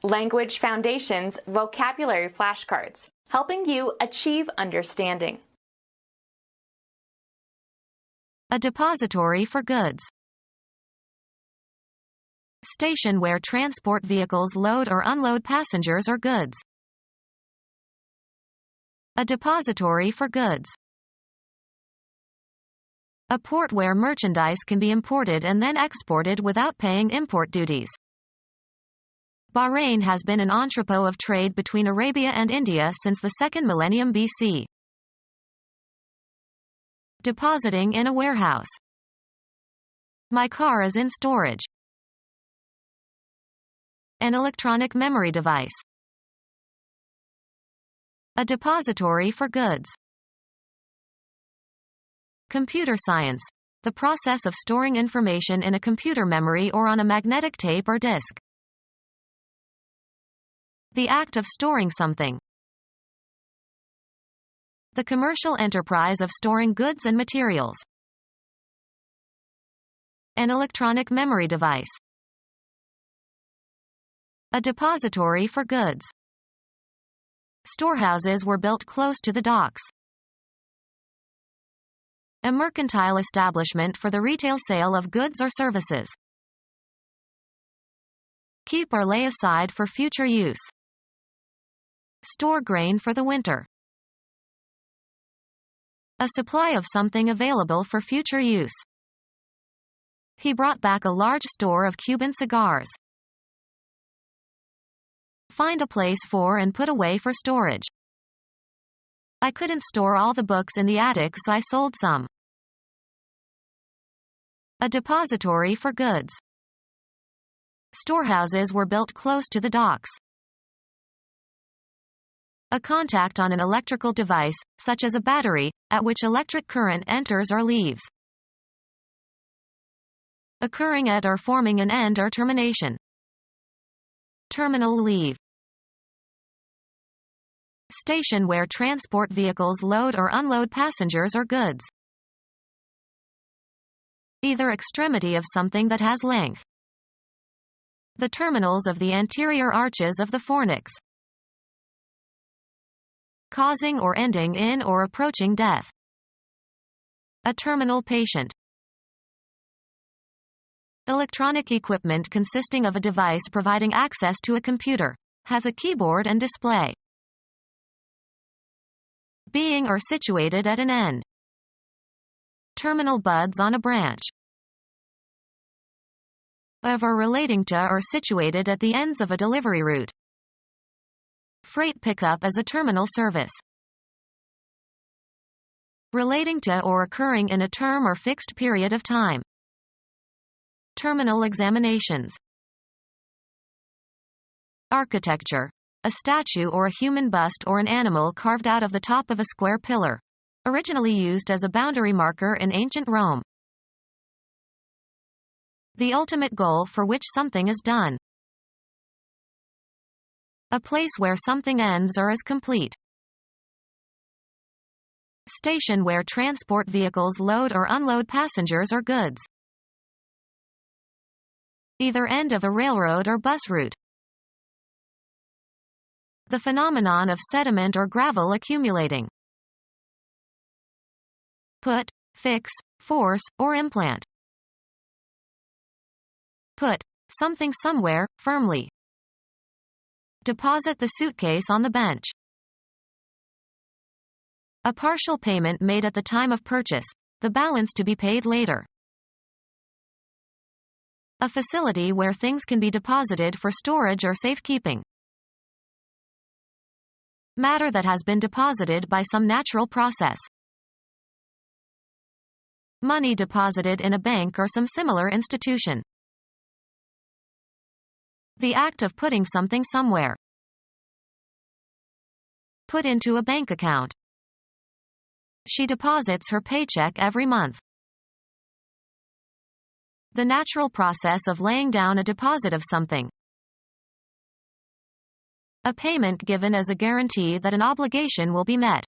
Language Foundations Vocabulary Flashcards, helping you achieve understanding. A depository for goods. Station where transport vehicles load or unload passengers or goods. A depository for goods. A port where merchandise can be imported and then exported without paying import duties. Bahrain has been an entrepot of trade between Arabia and India since the 2nd millennium BC. Depositing in a warehouse. My car is in storage. An electronic memory device. A depository for goods. Computer science. The process of storing information in a computer memory or on a magnetic tape or disk. The act of storing something. The commercial enterprise of storing goods and materials. An electronic memory device. A depository for goods. Storehouses were built close to the docks. A mercantile establishment for the retail sale of goods or services. Keep or lay aside for future use. Store grain for the winter. A supply of something available for future use. He brought back a large store of Cuban cigars. Find a place for and put away for storage. I couldn't store all the books in the attic, so I sold some. A depository for goods. Storehouses were built close to the docks. A contact on an electrical device, such as a battery, at which electric current enters or leaves. Occurring at or forming an end or termination. Terminal leave. Station where transport vehicles load or unload passengers or goods. Either extremity of something that has length. The terminals of the anterior arches of the fornix. Causing or ending in or approaching death. A terminal patient. Electronic equipment consisting of a device providing access to a computer. Has a keyboard and display. Being or situated at an end. Terminal buds on a branch. Of or relating to or situated at the ends of a delivery route. Freight pickup as a terminal service. Relating to or occurring in a term or fixed period of time. Terminal examinations. Architecture. A statue or a human bust or an animal carved out of the top of a square pillar. Originally used as a boundary marker in ancient Rome. The ultimate goal for which something is done. A place where something ends or is complete. Station where transport vehicles load or unload passengers or goods. Either end of a railroad or bus route. The phenomenon of sediment or gravel accumulating. Put, fix, force, or implant. Put something somewhere, firmly. Deposit the suitcase on the bench. A partial payment made at the time of purchase, the balance to be paid later. A facility where things can be deposited for storage or safekeeping. Matter that has been deposited by some natural process. Money deposited in a bank or some similar institution. The act of putting something somewhere. Put into a bank account. She deposits her paycheck every month. The natural process of laying down a deposit of something. A payment given as a guarantee that an obligation will be met.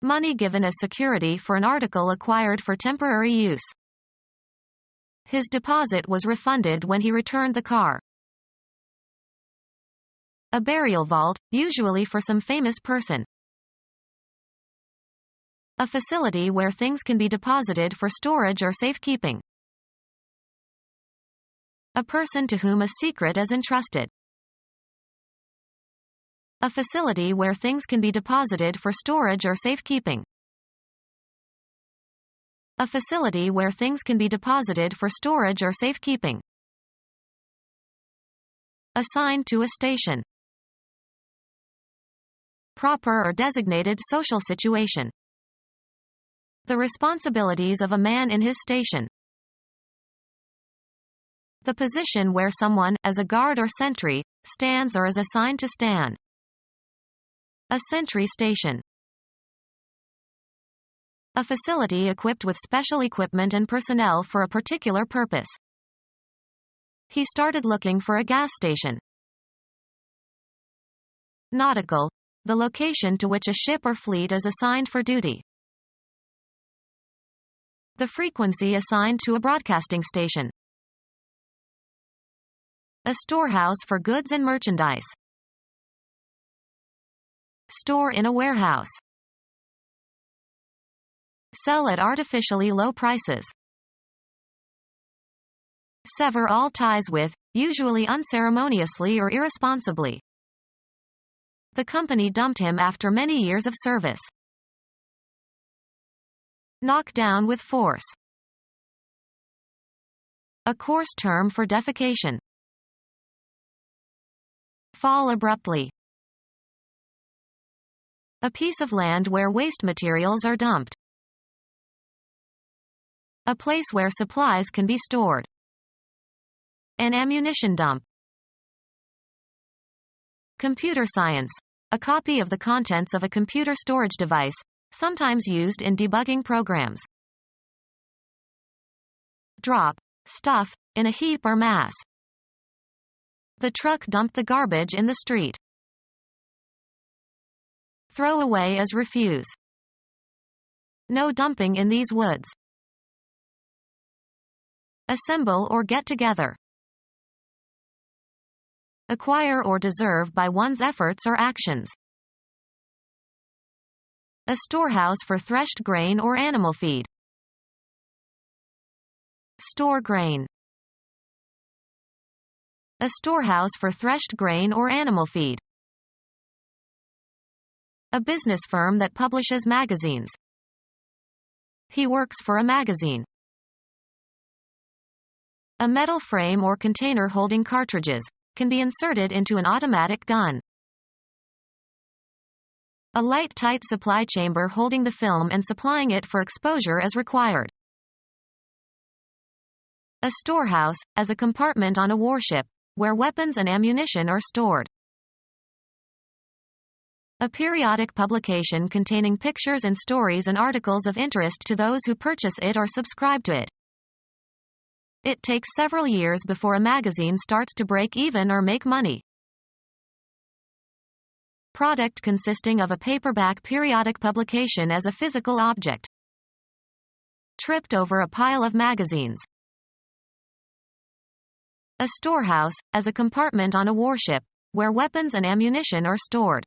Money given as security for an article acquired for temporary use. His deposit was refunded when he returned the car. A burial vault, usually for some famous person. A facility where things can be deposited for storage or safekeeping. A person to whom a secret is entrusted. A facility where things can be deposited for storage or safekeeping. A facility where things can be deposited for storage or safekeeping. Assigned to a station. Proper or designated social situation. The responsibilities of a man in his station. The position where someone, as a guard or sentry, stands or is assigned to stand. A sentry station. A facility equipped with special equipment and personnel for a particular purpose. He started looking for a gas station. Nautical. The location to which a ship or fleet is assigned for duty. The frequency assigned to a broadcasting station. A storehouse for goods and merchandise. Store in a warehouse. Sell at artificially low prices. Sever all ties with, usually unceremoniously or irresponsibly. The company dumped him after many years of service. Knock down with force. A coarse term for defecation. Fall abruptly. A piece of land where waste materials are dumped. A place where supplies can be stored. An ammunition dump. Computer science. A copy of the contents of a computer storage device, sometimes used in debugging programs. Drop. Stuff, in a heap or mass. The truck dumped the garbage in the street. Throw away as refuse. No dumping in these woods. Assemble or get together. Acquire or deserve by one's efforts or actions. A storehouse for threshed grain or animal feed. Store grain. A storehouse for threshed grain or animal feed. A business firm that publishes magazines. He works for a magazine. A metal frame or container holding cartridges can be inserted into an automatic gun. A light tight supply chamber holding the film and supplying it for exposure as required. A storehouse, as a compartment on a warship, where weapons and ammunition are stored. A periodic publication containing pictures and stories and articles of interest to those who purchase it or subscribe to it. It takes several years before a magazine starts to break even or make money. Product consisting of a paperback periodic publication as a physical object. Tripped over a pile of magazines. A storehouse, as a compartment on a warship, where weapons and ammunition are stored.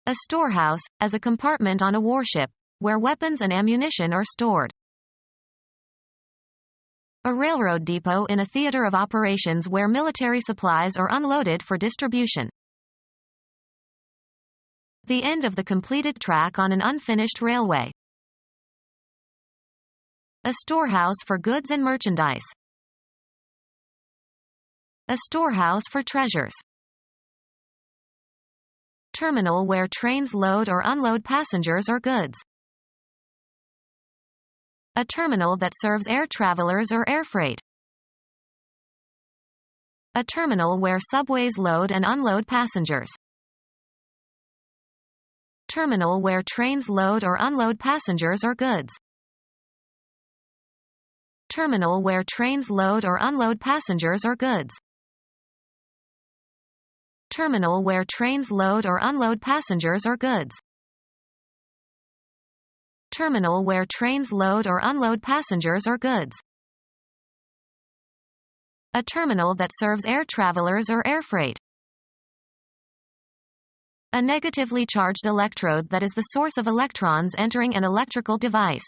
A storehouse, as a compartment on a warship, where weapons and ammunition are stored. A railroad depot in a theater of operations where military supplies are unloaded for distribution. The end of the completed track on an unfinished railway. A storehouse for goods and merchandise. A storehouse for treasures. Terminal where trains load or unload passengers or goods. A terminal that serves air travelers or air freight. A terminal where subways load and unload passengers. Terminal where trains load or unload passengers or goods. Terminal where trains load or unload passengers or goods. Terminal where trains load or unload passengers or goods. Terminal where trains load or unload passengers or goods. A terminal that serves air travelers or air freight. A negatively charged electrode that is the source of electrons entering an electrical device.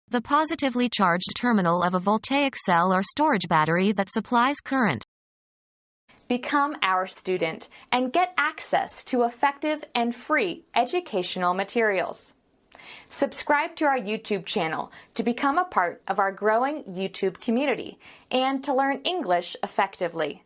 The positively charged terminal of a voltaic cell or storage battery that supplies current. Become our student and get access to effective and free educational materials. Subscribe to our YouTube channel to become a part of our growing YouTube community and to learn English effectively.